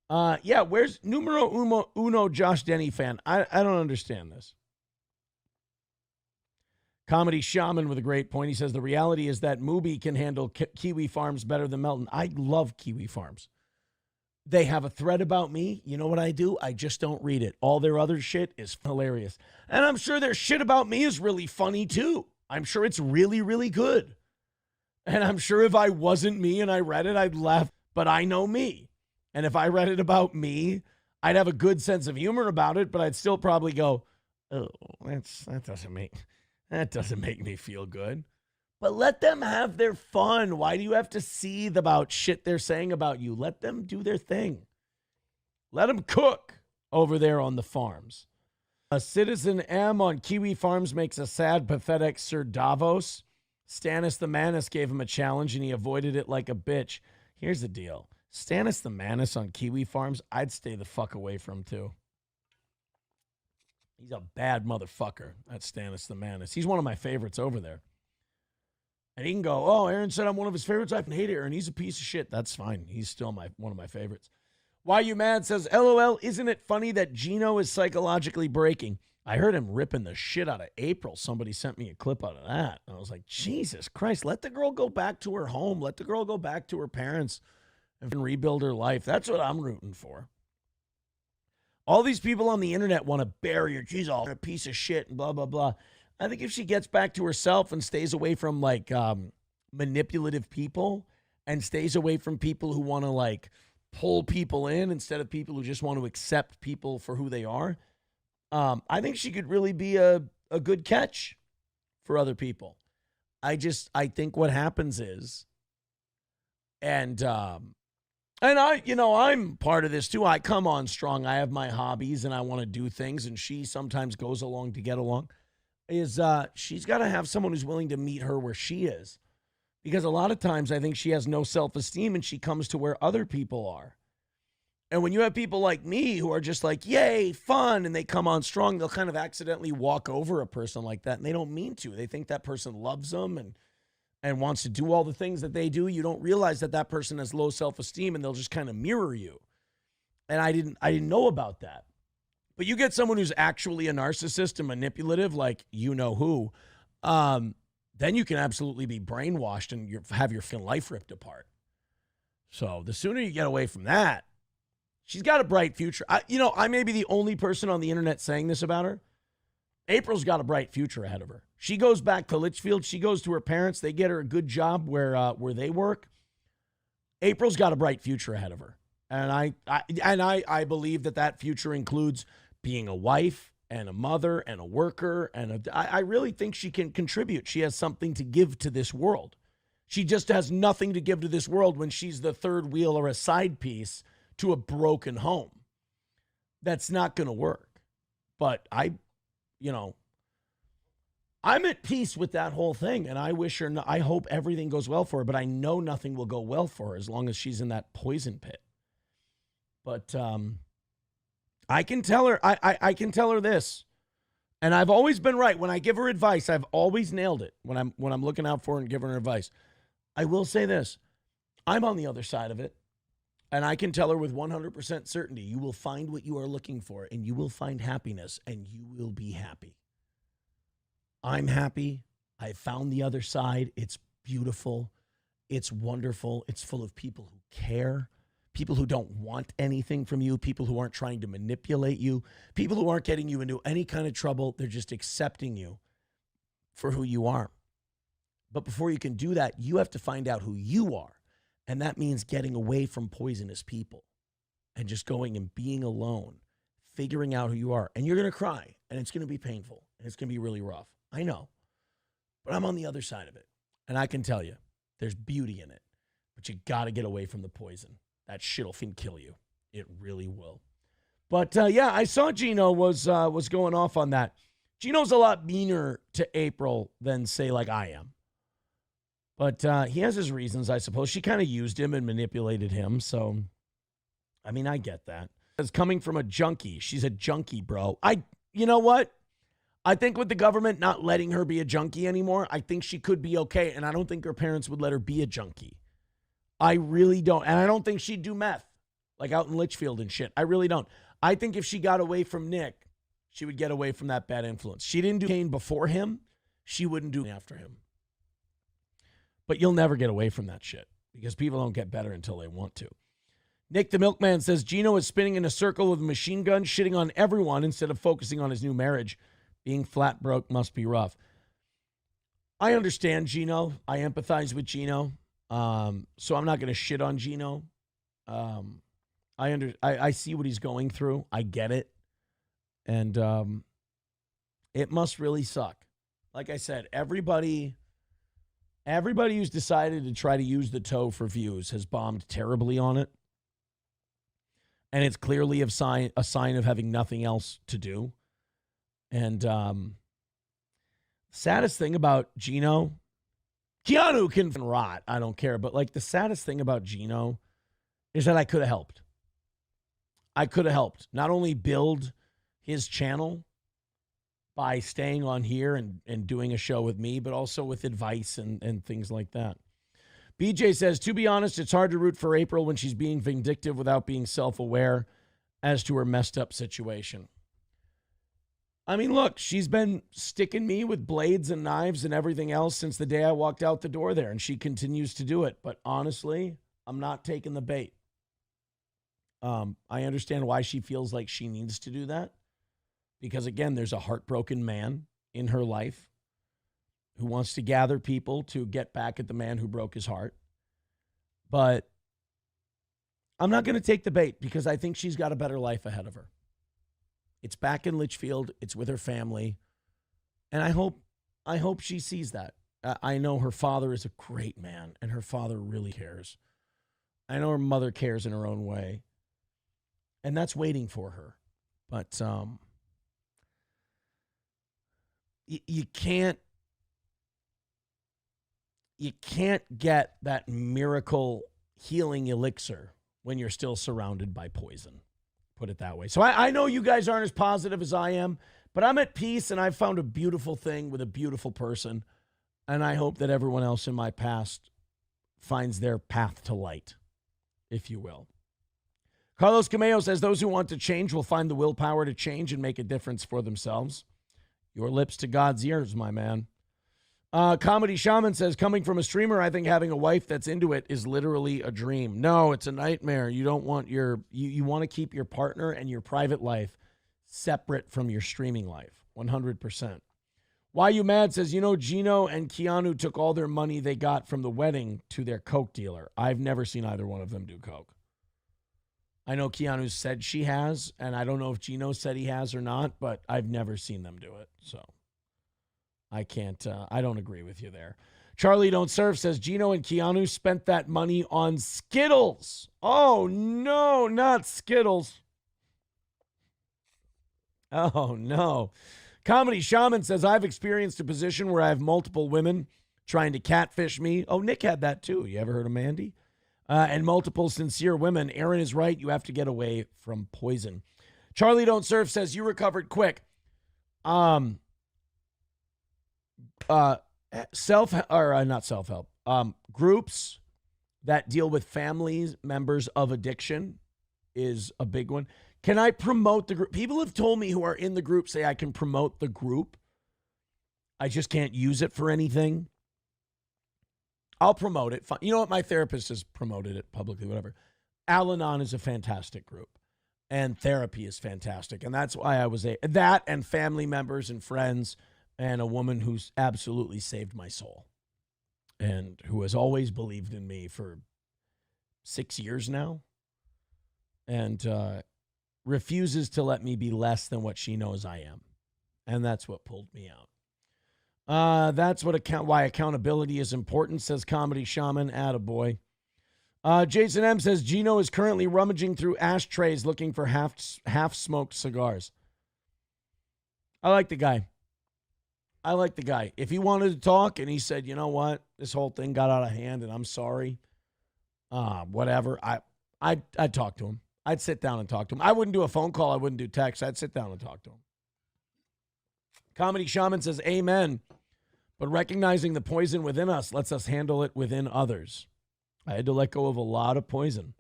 Yeah, where's numero uno Josh Denny fan? I don't understand this. Comedy Shaman with a great point. He says the reality is that Mubi can handle Kiwi Farms better than Melton. I love Kiwi Farms. They have a thread about me. You know what I do? I just don't read it. All their other shit is hilarious. And I'm sure their shit about me is really funny too. I'm sure it's really, really good. And I'm sure if I wasn't me and I read it, I'd laugh. But I know me. And if I read it about me, I'd have a good sense of humor about it, but I'd still probably go, oh, that doesn't make me feel good. But let them have their fun. Why do you have to seethe about shit they're saying about you? Let them do their thing. Let them cook over there on the farms. A Citizen M on Kiwi Farms makes a sad, pathetic Sir Davos. Stannis the Manus gave him a challenge and he avoided it like a bitch. Here's the deal. Stannis the Manus on Kiwi Farms, I'd stay the fuck away from too. He's a bad motherfucker, that Stannis the Manus. He's one of my favorites over there. And he can go, oh, Aaron said I'm one of his favorites. I can hate Aaron. He's a piece of shit. That's fine. He's still one of my favorites. Why You Mad says, LOL, isn't it funny that Geno is psychologically breaking? I heard him ripping the shit out of April. Somebody sent me a clip out of that. And I was like, Jesus Christ, let the girl go back to her home. Let the girl go back to her parents and rebuild her life. That's what I'm rooting for. All these people on the internet want to bury her. She's all a piece of shit and blah, blah, blah. I think if she gets back to herself and stays away from like manipulative people and stays away from people who want to like pull people in instead of people who just want to accept people for who they are, I think she could really be a good catch for other people. I think what happens is, and I'm part of this too. I come on strong. I have my hobbies and I want to do things, and she sometimes goes along to get along. She's got to have someone who's willing to meet her where she is. Because a lot of times I think she has no self-esteem and she comes to where other people are. And when you have people like me who are just like, yay, fun, and they come on strong, they'll kind of accidentally walk over a person like that, and they don't mean to. They think that person loves them and wants to do all the things that they do. You don't realize that that person has low self-esteem, and they'll just kind of mirror you. And I didn't know about that. But you get someone who's actually a narcissist and manipulative, like you know who, then you can absolutely be brainwashed and have your life ripped apart. So the sooner you get away from that, she's got a bright future. I may be the only person on the internet saying this about her. April's got a bright future ahead of her. She goes back to Litchfield. She goes to her parents. They get her a good job where they work. April's got a bright future ahead of her. And I believe that future includes being a wife and a mother and a worker. And I really think she can contribute. She has something to give to this world. She just has nothing to give to this world when she's the third wheel or a side piece to a broken home. That's not going to work. But I'm at peace with that whole thing. And I wish her, I hope everything goes well for her, but I know nothing will go well for her as long as she's in that poison pit. But I can tell her, I can tell her this, and I've always been right. When I give her advice, I've always nailed it when I'm looking out for her and giving her advice. I will say this, I'm on the other side of it, and I can tell her with 100% certainty, you will find what you are looking for, and you will find happiness, and you will be happy. I'm happy. I found the other side. It's beautiful. It's wonderful. It's full of people who care. People who don't want anything from you, people who aren't trying to manipulate you, people who aren't getting you into any kind of trouble. They're just accepting you for who you are. But before you can do that, you have to find out who you are. And that means getting away from poisonous people and just going and being alone, figuring out who you are. And you're going to cry, and it's going to be painful, and it's going to be really rough. I know. But I'm on the other side of it. And I can tell you, there's beauty in it. But you got to get away from the poison. That shit'll kill you. It really will. But yeah, I saw Geno was going off on that. Geno's a lot meaner to April than, say, like I am. But he has his reasons, I suppose. She kind of used him and manipulated him. So, I mean, I get that. It's coming from a junkie. She's a junkie, bro. You know what? I think with the government not letting her be a junkie anymore, I think she could be okay. And I don't think her parents would let her be a junkie. I really don't. And I don't think she'd do meth. like out in Litchfield and shit. I really don't. I think if she got away from Nick, she would get away from that bad influence. She didn't do cocaine before him. She wouldn't do it after him. But you'll never get away from that shit because people don't get better until they want to. Nick the Milkman says, Gino is spinning in a circle with a machine gun, shitting on everyone instead of focusing on his new marriage. Being flat broke must be rough. I understand Gino. I empathize with Gino. So I'm not going to shit on Gino. I see what he's going through. I get it. And it must really suck. Like I said, everybody who's decided to try to use the toe for views has bombed terribly on it. And it's clearly a sign of having nothing else to do. And saddest thing about Gino, Keanu can rot. I don't care. But like the saddest thing about Gino is that I could have helped. I could have helped not only build his channel by staying on here and doing a show with me, but also with advice and things like that. BJ says, to be honest, it's hard to root for April when she's being vindictive without being self-aware as to her messed up situation. I mean, look, she's been sticking me with blades and knives and everything else since the day I walked out the door there, and she continues to do it. But honestly, I'm not taking the bait. I understand why she feels like she needs to do that. Because, again, there's a heartbroken man in her life who wants to gather people to get back at the man who broke his heart. But I'm not going to take the bait because I think she's got a better life ahead of her. It's back in Litchfield. It's with her family. And I hope she sees that. I know her father is a great man, and her father really cares. I know her mother cares in her own way. And that's waiting for her. But you can't get that miracle healing elixir when you're still surrounded by poison. Put it that way. So I know you guys aren't as positive as I am, but I'm at peace and I've found a beautiful thing with a beautiful person. And I hope that everyone else in my past finds their path to light, if you will. Carlos Cameo says those who want to change will find the willpower to change and make a difference for themselves. Your lips to God's ears, my man. Comedy Shaman says, coming from a streamer, I think having a wife that's into it is literally a dream. No, it's a nightmare. You don't want you want to keep your partner and your private life separate from your streaming life. 100%. Why You Mad says, Gino and Keanu took all their money they got from the wedding to their coke dealer. I've never seen either one of them do coke. I know Keanu said she has, and I don't know if Gino said he has or not, but I've never seen them do it. So I can't, I don't agree with you there. Charlie Don't Surf says Gino and Keanu spent that money on Skittles. Oh, no, not Skittles. Oh, no. Comedy Shaman says, I've experienced a position where I have multiple women trying to catfish me. Oh, Nick had that too. You ever heard of Mandy? And multiple sincere women. Aaron is right. You have to get away from poison. Charlie Don't Surf says you recovered quick. Not self-help. Groups that deal with families, members of addiction is a big one. Can I promote the group? People have told me who are in the group say I can promote the group. I just can't use it for anything. I'll promote it. You know what? My therapist has promoted it publicly, whatever. Al-Anon is a fantastic group. And therapy is fantastic. And that's why I was that and family members and friends and a woman who's absolutely saved my soul. And who has always believed in me for 6 years now. And refuses to let me be less than what she knows I am. And that's what pulled me out. That's why accountability is important, says Comedy Shaman. Attaboy. Jason M says Gino is currently rummaging through ashtrays looking for half-smoked cigars. I like the guy. If he wanted to talk and he said, you know what, this whole thing got out of hand and I'm sorry, whatever, I'd talk to him. I'd sit down and talk to him. I wouldn't do a phone call. I wouldn't do text. I'd sit down and talk to him. Comedy Shaman says, amen. But recognizing the poison within us lets us handle it within others. I had to let go of a lot of poison.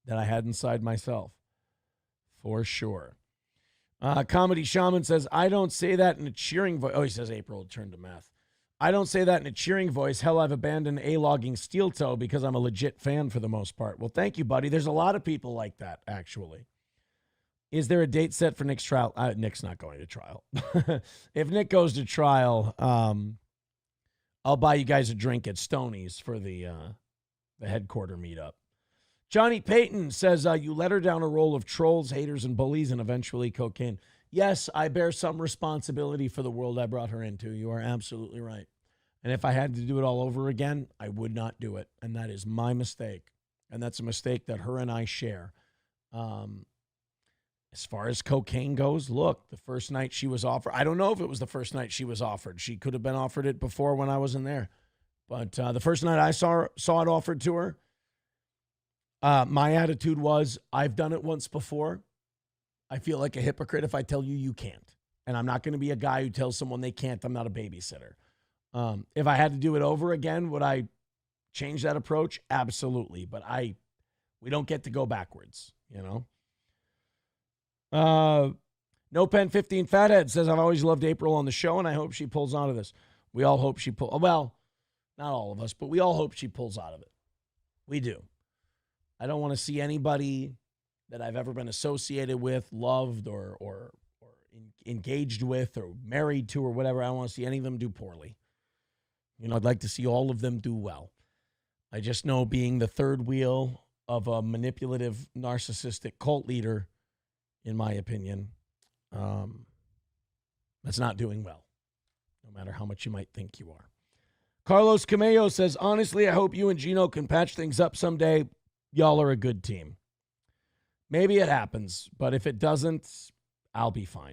that I had inside myself. For sure. Comedy Shaman says, I don't say that in a cheering voice. Oh, he says April turned to meth. I don't say that in a cheering voice. Hell, I've abandoned A-logging steel toe because I'm a legit fan for the most part. Well, thank you, buddy. There's a lot of people like that, actually. Is there a date set for Nick's trial? Nick's not going to trial. If Nick goes to trial, I'll buy you guys a drink at Stoney's for the headquarter meetup. Johnny Payton says, you led her down a roll of trolls, haters, and bullies, and eventually cocaine. Yes, I bear some responsibility for the world I brought her into. You are absolutely right. And if I had to do it all over again, I would not do it. And that is my mistake. And that's a mistake that her and I share. As far as cocaine goes, look, the first night she was offered, I don't know if it was the first night she was offered. She could have been offered it before when I wasn't there. But the first night I saw it offered to her, my attitude was, I've done it once before. I feel like a hypocrite if I tell you you can't. And I'm not going to be a guy who tells someone they can't. I'm not a babysitter. If I had to do it over again, would I change that approach? Absolutely. But we don't get to go backwards, you know? No Pen 15 Fathead says, I've always loved April on the show, and I hope she pulls out of this. We all hope she pulls. Well, not all of us, but we all hope she pulls out of it. We do. I don't want to see anybody that I've ever been associated with, loved, or engaged with, or married to, or whatever. I don't want to see any of them do poorly. You know, I'd like to see all of them do well. I just know being the third wheel of a manipulative, narcissistic cult leader, in my opinion, that's not doing well, no matter how much you might think you are. Carlos Cameo says, honestly, I hope you and Geno can patch things up someday. Y'all are a good team. Maybe it happens, but if it doesn't, I'll be fine.